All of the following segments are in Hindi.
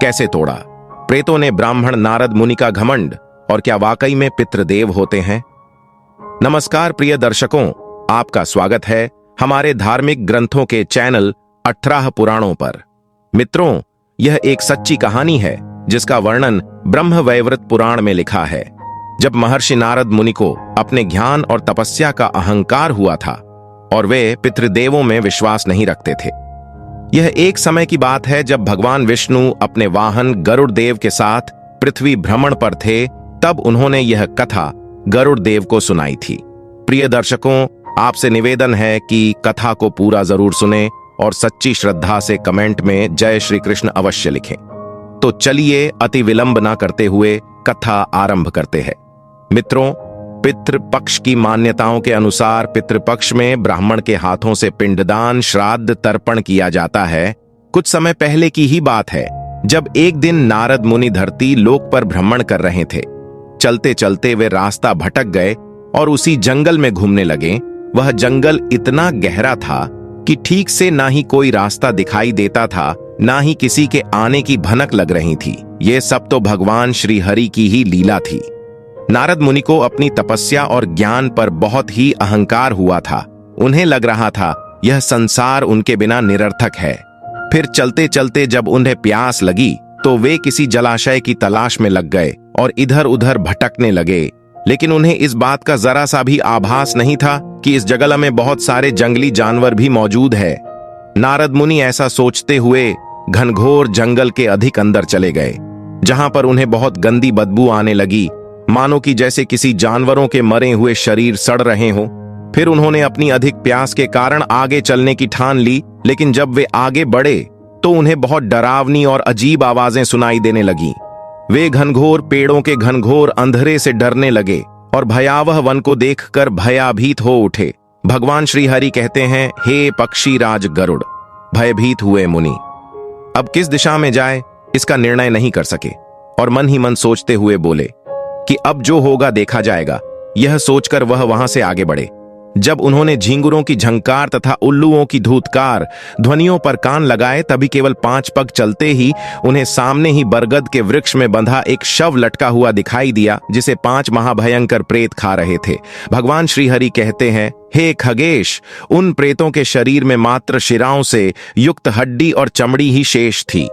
कैसे तोड़ा? प्रेतों ने ब्राह्मण नारद मुनि का घमंड, और क्या वाकई में पितृदेव होते हैं? नमस्कार प्रिय दर्शकों, आपका स्वागत है हमारे धार्मिक ग्रंथों के चैनल 18 पुराणों पर। मित्रों, यह एक सच्ची कहानी है जिसका वर्णन ब्रह्मवैवर्त पुराण में लिखा है। जब महर्षि नारद मुनि को अपने ज्ञान और तपस्या का अहंकार हुआ था और वे पितृदेवों में विश्वास नहीं रखते थे। यह एक समय की बात है जब भगवान विष्णु अपने वाहन गरुड़ देव के साथ पृथ्वी भ्रमण पर थे। तब उन्होंने यह कथा गरुड़ देव को सुनाई थी। प्रिय दर्शकों, आपसे निवेदन है कि कथा को पूरा जरूर सुने और सच्ची श्रद्धा से कमेंट में जय श्री कृष्ण अवश्य लिखें। तो चलिए अति विलंब ना करते हुए कथा आरंभ करते हैं। मित्रों, पितृपक्ष की मान्यताओं के अनुसार पितृपक्ष में ब्राह्मण के हाथों से पिंडदान, श्राद्ध, तर्पण किया जाता है। कुछ समय पहले की ही बात है जब एक दिन नारद मुनि धरती लोक पर भ्रमण कर रहे थे। चलते चलते वे रास्ता भटक गए और उसी जंगल में घूमने लगे। वह जंगल इतना गहरा था कि ठीक से ना ही कोई रास्ता दिखाई देता था, ना ही किसी के आने की भनक लग रही थी। ये सब तो भगवान श्री हरि की ही लीला थी। नारद मुनि को अपनी तपस्या और ज्ञान पर बहुत ही अहंकार हुआ था। उन्हें लग रहा था यह संसार उनके बिना निरर्थक है। फिर चलते चलते जब उन्हें प्यास लगी तो वे किसी जलाशय की तलाश में लग गए और इधर उधर भटकने लगे। लेकिन उन्हें इस बात का जरा सा भी आभास नहीं था कि इस जंगल में बहुत सारे जंगली जानवर भी मौजूद है। नारद मुनि ऐसा सोचते हुए घनघोर जंगल के अधिक अंदर चले गए, जहां पर उन्हें बहुत गंदी बदबू आने लगी, मानो कि जैसे किसी जानवरों के मरे हुए शरीर सड़ रहे हों। फिर उन्होंने अपनी अधिक प्यास के कारण आगे चलने की ठान ली, लेकिन जब वे आगे बढ़े तो उन्हें बहुत डरावनी और अजीब आवाजें सुनाई देने लगी। वे घनघोर पेड़ों के घनघोर अंधेरे से डरने लगे और भयावह वन को देखकर भयभीत हो उठे। भगवान श्री हरि कहते हैं, हे पक्षी राज गरुड़। भयभीत हुए मुनि अब किस दिशा में जाए इसका निर्णय नहीं कर सके और मन ही मन सोचते हुए बोले कि अब जो होगा देखा जाएगा। यह सोचकर वह वहां से आगे बढ़े। जब उन्होंने झींगुरों की झंकार तथा उल्लुओं की धूतकार ध्वनियों पर कान लगाए, तभी केवल 5 पग चलते ही उन्हें सामने ही बरगद के वृक्ष में बंधा एक शव लटका हुआ दिखाई दिया, जिसे 5 महाभयंकर प्रेत खा रहे थे। भगवान श्री हरि कहते हैं, हे खगेश, उन प्रेतों के शरीर में मात्र शिराओं से युक्त हड्डी और चमड़ी ही शेष थी।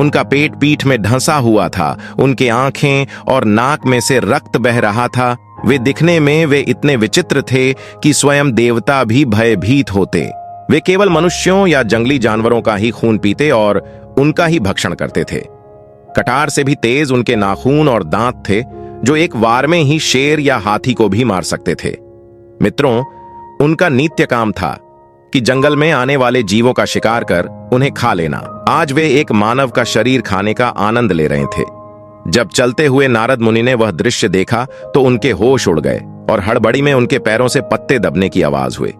उनका पेट पीठ में ढंसा हुआ था, उनके आंखें और नाक में से रक्त बह रहा था। वे दिखने में वे इतने विचित्र थे कि स्वयं देवता भी भयभीत होते। वे केवल मनुष्यों या जंगली जानवरों का ही खून पीते और उनका ही भक्षण करते थे। कटार से भी तेज उनके नाखून और दांत थे, जो एक वार में ही शेर या हाथी को भी मार सकते थे। मित्रों, उनका नित्य काम था कि जंगल में आने वाले जीवों का शिकार कर उन्हें खा लेना। आज वे एक मानव का शरीर खाने का आनंद ले रहे थे। जब चलते हुए नारद मुनि ने वह दृश्य देखा तो उनके होश उड़ गए और हड़बड़ी में उनके पैरों से पत्ते दबने की आवाज हुई।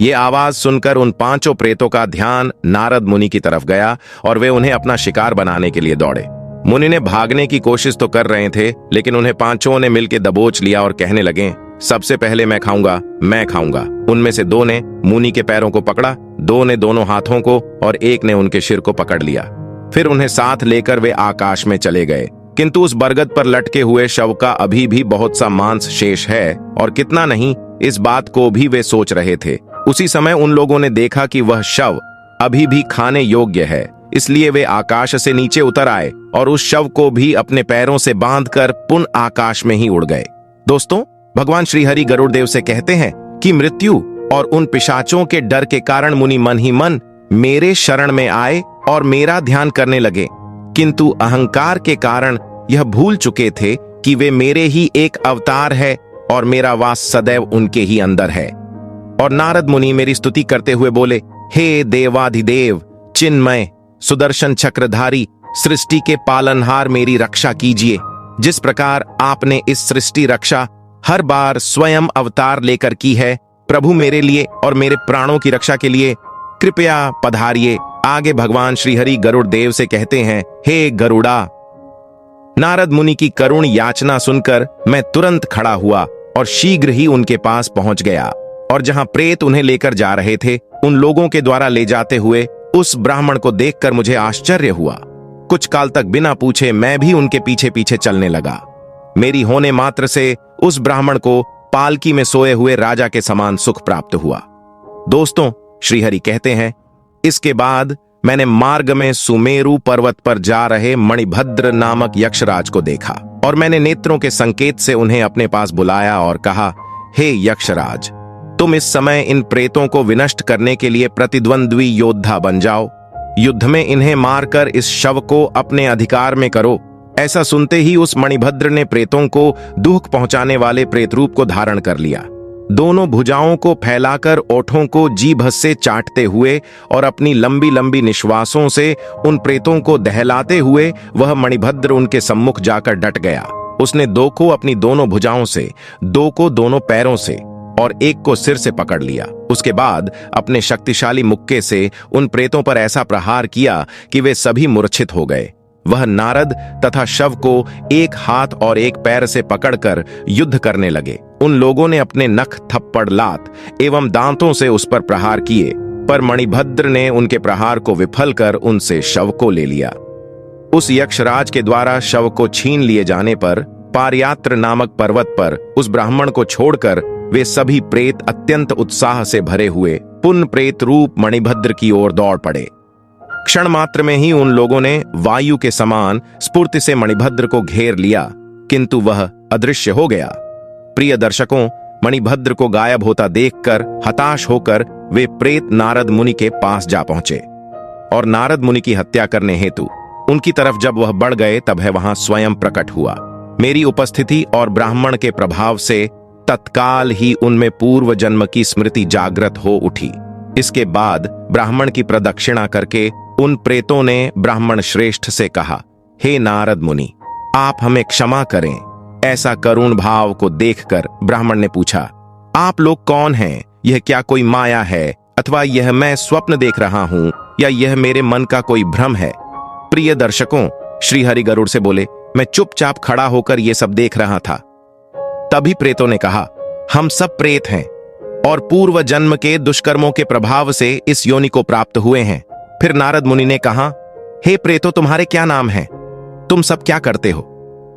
ये आवाज सुनकर उन 5 प्रेतों का ध्यान नारद मुनि की तरफ गया और वे उन्हें अपना शिकार बनाने के लिए दौड़े। मुनि ने भागने की कोशिश तो कर रहे थे, लेकिन उन्हें 5 ने मिलकर दबोच लिया और कहने लगे, सबसे पहले मैं खाऊंगा, मैं खाऊंगा। उनमें से 2 ने मुनि के पैरों को पकड़ा, 2 ने दोनों हाथों को और 1 ने उनके सिर को पकड़ लिया। फिर उन्हें साथ लेकर वे आकाश में चले गए। किंतु उस बरगद पर लटके हुए शव का अभी भी बहुत सा मांस शेष है, और कितना नहीं, इस बात को भी वे सोच रहे थे। उसी समय उन लोगों ने देखा कि वह शव अभी भी खाने योग्य है, इसलिए वे आकाश से नीचे उतर आए और उस शव को भी अपने पैरों से बांधकर पुनः आकाश में ही उड़ गए। दोस्तों, भगवान श्री हरि गरुड़ देव से कहते हैं कि मृत्यु और उन पिशाचों के डर के कारण मुनि मन ही मन मेरे शरण में आए और मेरा ध्यान करने लगे, किंतु अहंकार के कारण यह भूल चुके थे कि वे मेरे ही एक अवतार है और मेरा वास सदैव उनके ही अंदर है। और नारद मुनि मेरी स्तुति करते हुए बोले, हे देवाधिदेव, चिन्मय, सुदर्शन चक्रधारी, सृष्टि के पालनहार, मेरी रक्षा कीजिए। जिस प्रकार आपने इस सृष्टि रक्षा हर बार स्वयं अवतार लेकर की है, प्रभु मेरे लिए और मेरे प्राणों की रक्षा के लिए कृपया पधारिए। आगे भगवान श्री हरि गरुड़ देव से कहते हैं, हे गरुड़ा। नारद मुनि की करुण याचना सुनकर मैं तुरंत खड़ा हुआ और शीघ्र ही उनके पास पहुंच गया, और जहां प्रेत उन्हें लेकर जा रहे थे, उन लोगों के द्वारा ले जाते हुए उस ब्राह्मण को देखकर मुझे आश्चर्य हुआ। कुछ काल तक बिना पूछे मैं भी उनके पीछे पीछे चलने लगा। मेरी होने मात्र से उस ब्राह्मण को पालकी में सोए हुए राजा के समान सुख प्राप्त हुआ। दोस्तों, श्रीहरि कहते हैं, इसके बाद मैंने मार्ग में सुमेरु पर्वत पर जा रहे मणिभद्र नामक यक्षराज को देखा और मैंने नेत्रों के संकेत से उन्हें अपने पास बुलाया और कहा, हे यक्षराज, तुम इस समय इन प्रेतों को विनष्ट करने के लिए प्रतिद्वंद्वी योद्धा बन जाओ। युद्ध में इन्हें मारकर इस शव को अपने अधिकार में करो। ऐसा सुनते ही उस मणिभद्र ने प्रेतों को दुख पहुंचाने वाले प्रेत रूप को धारण कर लिया। दोनों भुजाओं को फैलाकर ओठों को जीभ से चाटते हुए और अपनी लंबी लंबी निश्वासों से उन प्रेतों को दहलाते हुए वह मणिभद्र उनके सम्मुख जाकर डट गया। उसने दो को अपनी दोनों भुजाओं से, दो को दोनों पैरों से और एक को सिर से पकड़ लिया। उसके बाद अपने शक्तिशाली मुक्के से उन प्रेतों पर ऐसा प्रहार किया कि वे सभी मूर्छित हो गए। वह नारद तथा शव को एक हाथ और एक पैर से पकड़कर युद्ध करने लगे। उन लोगों ने अपने नख, थप्पड़, लात एवं दांतों से उस पर प्रहार किए, पर मणिभद्र ने उनके प्रहार को विफल कर उनसे शव को ले लिया। उस यक्षराज के द्वारा शव को छीन लिए जाने पर पारयात्र नामक पर्वत पर उस ब्राह्मण को छोड़कर वे सभी प्रेत अत्यंत उत्साह से भरे हुए पुण्य प्रेत रूप मणिभद्र की ओर दौड़ पड़े। क्षण मात्र में ही उन लोगों ने वायु के समान स्फूर्ति से मणिभद्र को घेर लिया, किंतु वह अदृश्य हो गया। प्रिय दर्शकों, मणिभद्र को गायब होता देखकर हताश होकर वे प्रेत नारद मुनि के पास जा पहुंचे और नारद मुनि की हत्या करने हेतु उनकी तरफ जब वह बढ़ गए तब है वहां स्वयं प्रकट हुआ। मेरी उपस्थिति और ब्राह्मण के प्रभाव से तत्काल ही उनमें पूर्व जन्म की स्मृति जागृत हो उठी। इसके बाद ब्राह्मण की प्रदक्षिणा करके उन प्रेतों ने ब्राह्मण श्रेष्ठ से कहा, हे नारद मुनि, आप हमें क्षमा करें। ऐसा करुण भाव को देखकर ब्राह्मण ने पूछा, आप लोग कौन हैं? यह क्या कोई माया है अथवा यह मैं स्वप्न देख रहा हूं या यह मेरे मन का कोई भ्रम है? प्रिय दर्शकों, श्री हरि गरुड़ से बोले, मैं चुपचाप खड़ा होकर यह सब देख रहा था। तभी प्रेतों ने कहा, हम सब प्रेत हैं और पूर्व जन्म के दुष्कर्मों के प्रभाव से इस योनि को प्राप्त हुए हैं। फिर नारद मुनि ने कहा, हे प्रेतों, तुम्हारे क्या नाम हैं? तुम सब क्या करते हो?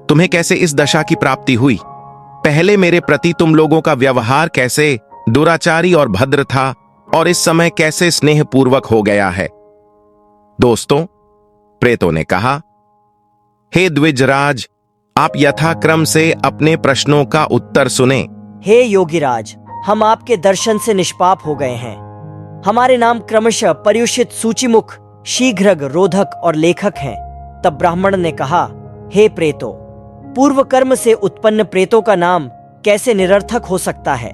तुम्हें कैसे इस दशा की प्राप्ति हुई? पहले मेरे प्रति तुम लोगों का व्यवहार कैसे दुराचारी और भद्र था और इस समय कैसे स्नेहपूर्वक हो गया है? दोस्तों, प्रेतों ने कहा, हे द्विजराज, आप यथाक्रम से अपने प्रश्नों का उत्तर सुने। हे योगीराज, हम आपके दर्शन से निष्पाप हो गए हैं। हमारे नाम क्रमशः पर्युषित, सूचिमुख, शीघ्रग, रोधक और लेखक हैं। तब ब्राह्मण ने कहा, हे प्रेतों, पूर्व कर्म से उत्पन्न प्रेतों का नाम कैसे निरर्थक हो सकता है?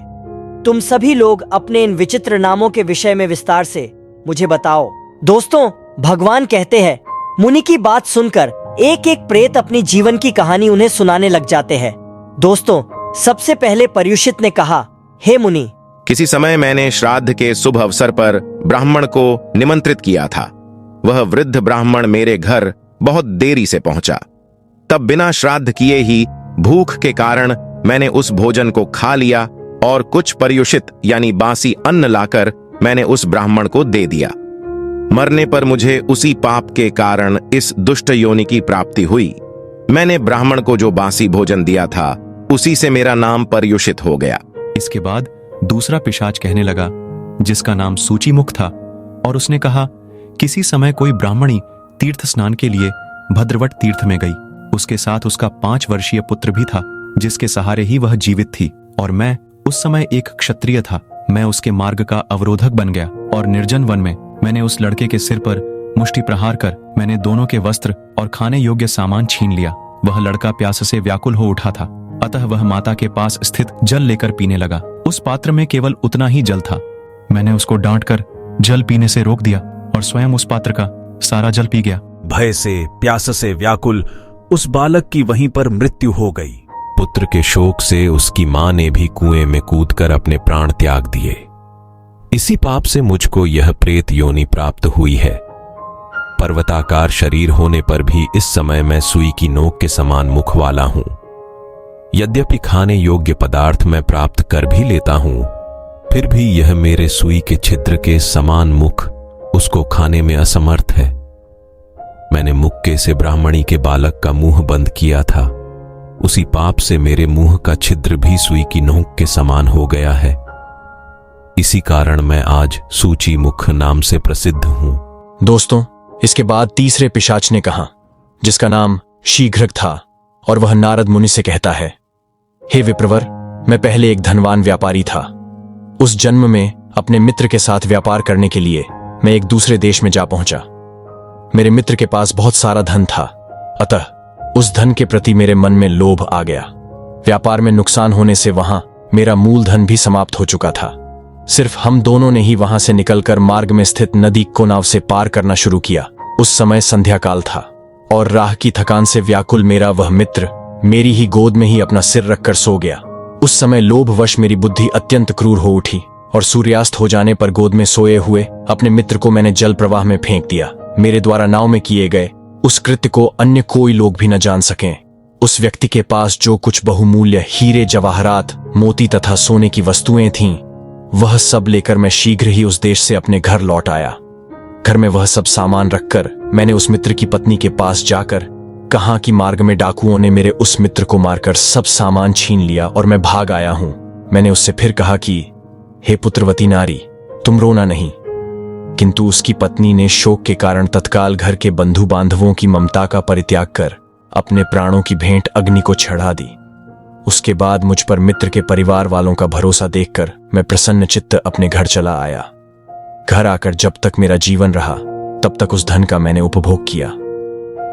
तुम सभी लोग अपने इन विचित्र नामों के विषय में विस्तार से मुझे बताओ। दोस्तों, भगवान कहते हैं, मुनि की बात सुनकर एक एक प्रेत अपनी जीवन की कहानी उन्हें सुनाने लग जाते हैं। दोस्तों, सबसे पहले पर्युषित ने कहा, हे मुनि, किसी समय मैंने श्राद्ध के शुभ अवसर पर ब्राह्मण को निमंत्रित किया था। वह वृद्ध ब्राह्मण मेरे घर बहुत देरी से पहुंचा। तब बिना श्राद्ध किए ही भूख के कारण मैंने उस भोजन को खा लिया और कुछ पर्युषित यानी बासी अन्न लाकर मैंने उस ब्राह्मण को दे दिया। मरने पर मुझे उसी पाप के कारण इस दुष्ट योनि की प्राप्ति हुई। मैंने ब्राह्मण को जो बासी भोजन दिया था उसी से मेरा नाम पर्युषित हो गया। इसके बाद दूसरा पिशाच कहने लगा, जिसका नाम सूचिमुख था, और उसने कहा, किसी समय कोई ब्राह्मणी तीर्थ स्नान के लिए भद्रवट तीर्थ में गई। उसके साथ उसका 5 वर्षीय पुत्र भी था, जिसके सहारे ही वह जीवित थी, और मैं उस समय एक क्षत्रिय था। मैं उसके मार्ग का अवरोधक बन गया और निर्जन वन में मैंने उस लड़के के सिर पर मुष्टि प्रहार कर मैंने दोनों के वस्त्र और खाने योग्य सामान छीन लिया। वह लड़का प्यास से व्याकुल हो उठा था, अतः वह माता के पास स्थित जल लेकर पीने लगा। उस पात्र में केवल उतना ही जल था। मैंने उसको डांटकर जल पीने से रोक दिया और स्वयं उस पात्र का सारा जल पी गया। भय से, प्यास से व्याकुल उस बालक की वहीं पर मृत्यु हो गई। पुत्र के शोक से उसकी मां ने भी कुएं में कूदकर अपने प्राण त्याग दिए। इसी पाप से मुझको यह प्रेत योनि प्राप्त हुई है। पर्वताकार शरीर होने पर भी इस समय मैं सुई की नोक के समान मुख वाला हूं। यद्यपि खाने योग्य पदार्थ मैं प्राप्त कर भी लेता हूं, फिर भी यह मेरे सुई के छिद्र के समान मुख उसको खाने में असमर्थ है। मैंने मुक्के से ब्राह्मणी के बालक का मुंह बंद किया था, उसी पाप से मेरे मुंह का छिद्र भी सुई की नोक के समान हो गया है। इसी कारण मैं आज सूची मुख नाम से प्रसिद्ध हूं। दोस्तों, इसके बाद तीसरे पिशाच ने कहा, जिसका नाम शीघ्रग था, और वह नारद मुनि से कहता है, हे विप्रवर, मैं पहले एक धनवान व्यापारी था। उस जन्म में अपने मित्र के साथ व्यापार करने के लिए मैं एक दूसरे देश में जा पहुंचा। मेरे मित्र के पास बहुत सारा धन था, अतः उस धन के प्रति मेरे मन में लोभ आ गया। व्यापार में नुकसान होने से वहां मेरा मूलधन भी समाप्त हो चुका था। सिर्फ हम दोनों ने ही वहां से निकलकर मार्ग में स्थित नदी को नाव से पार करना शुरू किया। उस समय संध्या काल था और राह की थकान से व्याकुल मेरा वह मित्र मेरी ही गोद में ही अपना सिर रखकर सो गया। उस समय लोभवश मेरी बुद्धि अत्यंत क्रूर हो उठी और सूर्यास्त हो जाने पर गोद में सोए हुए अपने मित्र को मैंने जल प्रवाह में फेंक दिया। मेरे द्वारा नाव में किए गए उस कृत्य को अन्य कोई लोग भी न जान सकें। उस व्यक्ति के पास जो कुछ बहुमूल्य हीरे, जवाहरात, मोती तथा सोने की वस्तुएं थीं, वह सब लेकर मैं शीघ्र ही उस देश से अपने घर लौट आया। घर में वह सब सामान रखकर मैंने उस मित्र की पत्नी के पास जाकर कहा कि मार्ग में डाकुओं ने मेरे उस मित्र को मारकर सब सामान छीन लिया और मैं भाग आया हूं। मैंने उससे फिर कहा कि हे पुत्रवती नारी, तुम रोना नहीं। किंतु उसकी पत्नी ने शोक के कारण तत्काल घर के बंधु बांधवों की ममता का परित्याग कर अपने प्राणों की भेंट अग्नि को चढ़ा दी। उसके बाद मुझ पर मित्र के परिवार वालों का भरोसा देखकर मैं प्रसन्न चित्त अपने घर चला आया। घर आकर जब तक मेरा जीवन रहा तब तक उस धन का मैंने उपभोग किया।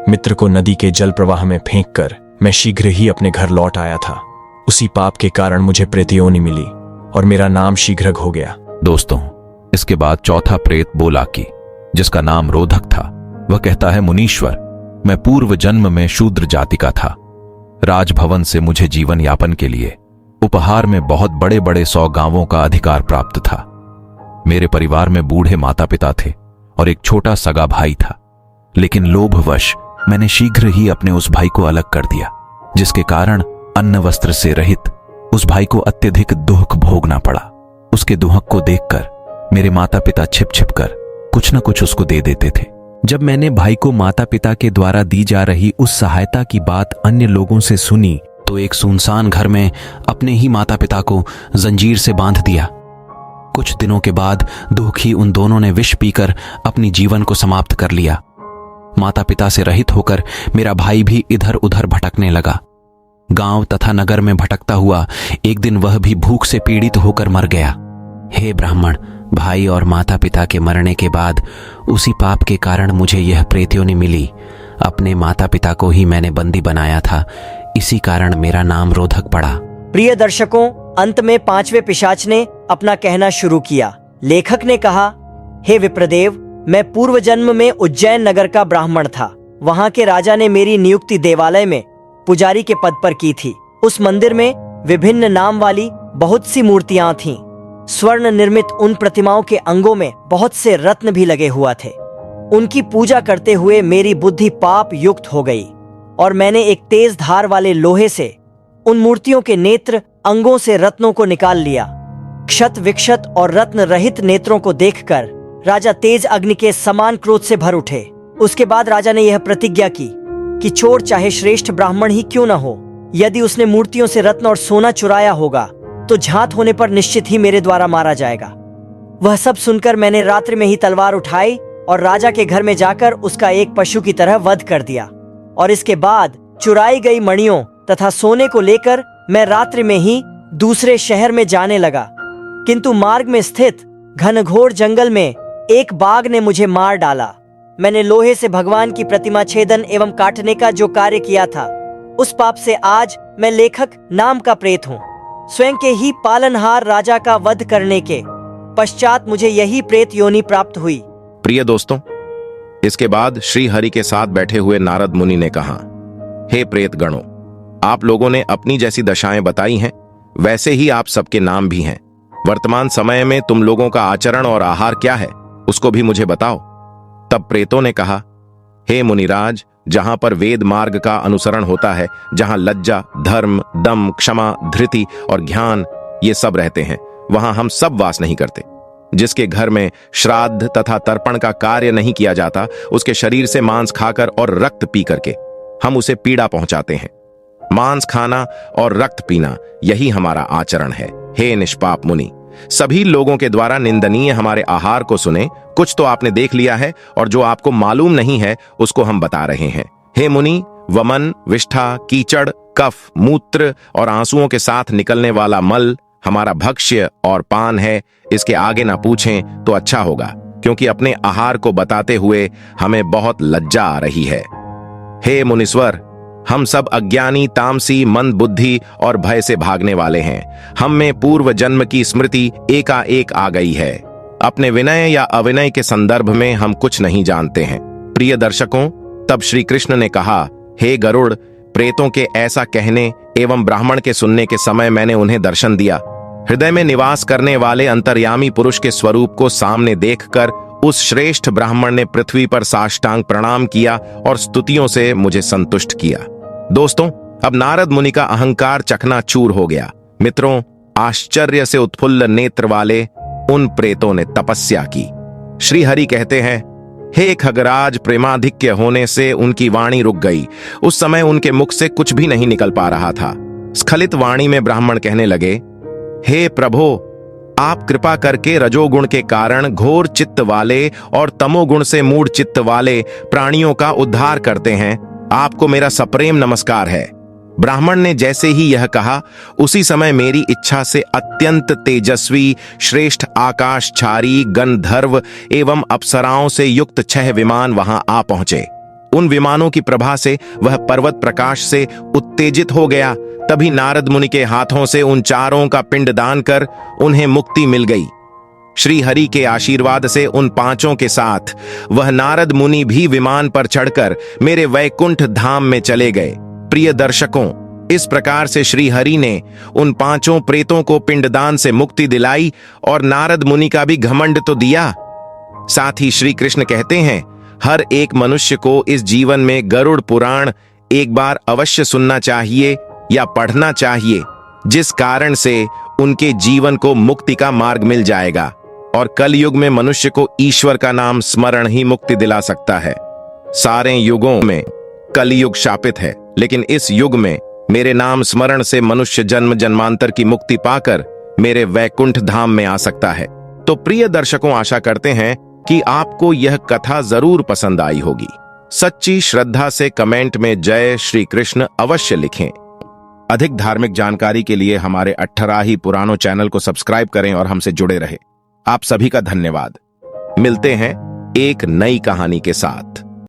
मित्र को नदी के जल प्रवाह में फेंककर मैं शीघ्र ही अपने घर लौट आया था। उसी पाप के कारण मुझे प्रेतयोनि मिली और मेरा नाम शीघ्रग हो गया। दोस्तों, इसके बाद चौथा प्रेत बोला कि जिसका नाम रोधक था, वह कहता है, मुनीश्वर, मैं पूर्व जन्म में शूद्र जाति का था। राजभवन से मुझे जीवन यापन के लिए उपहार में बहुत बड़े बड़े 100 गांवों का अधिकार प्राप्त था। मेरे परिवार में बूढ़े माता पिता थे और एक छोटा सगा भाई था, लेकिन लोभवश मैंने शीघ्र ही अपने उस भाई को अलग कर दिया, जिसके कारण अन्न वस्त्र से रहित उस भाई को अत्यधिक दुख भोगना पड़ा। उसके दुहक को देखकर मेरे माता पिता छिप छिप कर कुछ न कुछ उसको दे देते थे। जब मैंने भाई को माता पिता के द्वारा दी जा रही उस सहायता की बात अन्य लोगों से सुनी तो एक सुनसान घर में अपने ही माता पिता को जंजीर से बांध दिया। कुछ दिनों के बाद दुखी उन दोनों ने विष पीकर अपनी जीवन को समाप्त कर लिया। माता पिता से रहित होकर मेरा भाई भी इधर उधर भटकने लगा। गांव तथा नगर में भटकता हुआ एक दिन वह भी भूख से पीड़ित होकर मर गया। हे ब्राह्मण, भाई और माता पिता के मरने के बाद उसी पाप के कारण मुझे यह प्रेतयोनि मिली। अपने माता पिता को ही मैंने बंदी बनाया था, इसी कारण मेरा नाम रोधक पड़ा। प्रिय दर्शकों, अंत में पांचवें पिशाच ने अपना कहना शुरू किया। लेखक ने कहा, हे विप्रदेव, मैं पूर्व जन्म में उज्जैन नगर का ब्राह्मण था। वहां के राजा ने मेरी नियुक्ति देवालय में पुजारी के पद पर की थी। उस मंदिर में विभिन्न नाम वाली बहुत सी मूर्तियां थीं। स्वर्ण निर्मित उन प्रतिमाओं के अंगों में बहुत से रत्न भी लगे हुआ थे। उनकी पूजा करते हुए मेरी बुद्धि पाप युक्त हो गई और मैंने एक तेज धार वाले लोहे से उन मूर्तियों के नेत्र अंगों से रत्नों को निकाल लिया। क्षत विक्षत और रत्न रहित नेत्रों को देखकर राजा तेज अग्नि के समान क्रोध से भर उठे। उसके बाद राजा ने यह प्रतिज्ञा की कि चोर चाहे श्रेष्ठ ब्राह्मण ही क्यों न हो, यदि उसने मूर्तियों से रत्न और सोना चुराया होगा तो झांत होने पर निश्चित ही मेरे द्वारा मारा जाएगा। वह सब सुनकर मैंने रात्रि में ही तलवार उठाई और राजा के घर में जाकर उसका एक पशु की तरह वध कर दिया। और इसके बाद चुराई गई मणियों तथा सोने को लेकर मैं रात्रि में ही दूसरे शहर में जाने लगा। किंतु मार्ग में स्थित घनघोर जंगल में एक बाघ ने मुझे मार डाला। मैंने लोहे से भगवान की प्रतिमा छेदन एवं काटने का जो कार्य किया था, उस पाप से आज मैं लेखक नाम का प्रेत हूँ। स्वयं के ही पालनहार राजा का वध करने के पश्चात मुझे यही प्रेत योनि प्राप्त हुई। प्रिय दोस्तों, इसके बाद श्री हरि के साथ बैठे हुए नारद मुनि ने कहा, हे प्रेत गणों, आप लोगों ने अपनी जैसी दशाएं बताई हैं, वैसे ही आप सबके नाम भी हैं। वर्तमान समय में तुम लोगों का आचरण और आहार क्या है, उसको भी मुझे बताओ। तब प्रेतों ने कहा, हे मुनिराज, जहां पर वेद मार्ग का अनुसरण होता है, जहां लज्जा, धर्म, दम, क्षमा, धृति और ज्ञान ये सब रहते हैं, वहां हम सब वास नहीं करते। जिसके घर में श्राद्ध तथा तर्पण का कार्य नहीं किया जाता, उसके शरीर से मांस खाकर और रक्त पी करके हम उसे पीड़ा पहुंचाते हैं। मांस खाना और रक्त पीना यही हमारा आचरण है। हे निष्पाप मुनि, सभी लोगों के द्वारा निंदनीय हमारे आहार को सुने। कुछ तो आपने देख लिया है और जो आपको मालूम नहीं है उसको हम बता रहे हैं। हे मुनि, वमन, विष्ठा, कीचड़, कफ, मूत्र और आंसुओं के साथ निकलने वाला मल हमारा भक्ष्य और पान है। इसके आगे ना पूछें तो अच्छा होगा, क्योंकि अपने आहार को बताते हुए हमें बहुत लज्जा आ रही है। हे मुनीश्वर, हम सब अज्ञानी, तामसी, मंद बुद्धि और भय से भागने वाले हैं। हम में पूर्व जन्म की स्मृति एकाएक आ गई है। अपने विनय या अविनय के संदर्भ में हम कुछ नहीं जानते हैं। प्रिय दर्शकों, तब श्री कृष्ण ने कहा, हे गरुड़, प्रेतों के ऐसा कहने एवं ब्राह्मण के सुनने के समय मैंने उन्हें दर्शन दिया। हृदय में निवास करने वाले अंतर्यामी पुरुष के स्वरूप को सामने देखकर उस श्रेष्ठ ब्राह्मण ने पृथ्वी पर साष्टांग प्रणाम किया और स्तुतियों से मुझे संतुष्ट किया। दोस्तों, अब नारद मुनि का अहंकार चकनाचूर हो गया। मित्रों, आश्चर्य से उत्फुल्ल नेत्र वाले उन प्रेतों ने तपस्या की। श्री हरि कहते हैं, हे खगराज, प्रेमाधिक्य होने से उनकी वाणी रुक गई। उस समय उनके मुख से कुछ भी नहीं निकल पा रहा था। स्खलित वाणी में ब्राह्मण कहने लगे, हे प्रभो, आप कृपा करके रजोगुण के कारण घोर चित्त वाले और तमोगुण से मूढ़ चित्त वाले प्राणियों का उद्धार करते हैं। आपको मेरा सप्रेम नमस्कार है। ब्राह्मण ने जैसे ही यह कहा, उसी समय मेरी इच्छा से अत्यंत तेजस्वी श्रेष्ठ आकाशचारी गंधर्व एवं अप्सराओं से युक्त 6 विमान वहां आ पहुंचे। उन विमानों की प्रभा से वह पर्वत प्रकाश से उत्तेजित हो गया। तभी नारद मुनि के हाथों से उन चारों का पिंडदान कर उन्हें मुक्ति मिल गई। श्री हरि के आशीर्वाद से उन 5 के साथ वह नारद मुनि भी विमान पर चढ़कर मेरे वैकुंठ धाम में चले गए। प्रिय दर्शकों, इस प्रकार से श्री हरि ने उन 5 प्रेतों को पिंडदान से मुक्ति दिलाई और नारद मुनि का भी घमंड तो दिया। साथ ही श्री कृष्ण कहते हैं, हर एक मनुष्य को इस जीवन में गरुड़ पुराण एक बार अवश्य सुनना चाहिए या पढ़ना चाहिए, जिस कारण से उनके जीवन को मुक्ति का मार्ग मिल जाएगा और कलयुग में मनुष्य को ईश्वर का नाम स्मरण ही मुक्ति दिला सकता है। सारे युगों में कलयुग शापित है, लेकिन इस युग में मेरे नाम स्मरण से मनुष्य जन्म जन्मांतर की मुक्ति पाकर मेरे वैकुंठ धाम में आ सकता है। तो प्रिय दर्शकों, आशा करते हैं कि आपको यह कथा जरूर पसंद आई होगी। सच्ची श्रद्धा से कमेंट में जय श्री कृष्ण अवश्य लिखें। अधिक धार्मिक जानकारी के लिए हमारे 18 ही पुराणों चैनल को सब्सक्राइब करें और हमसे जुड़े रहें। आप सभी का धन्यवाद। मिलते हैं एक नई कहानी के साथ।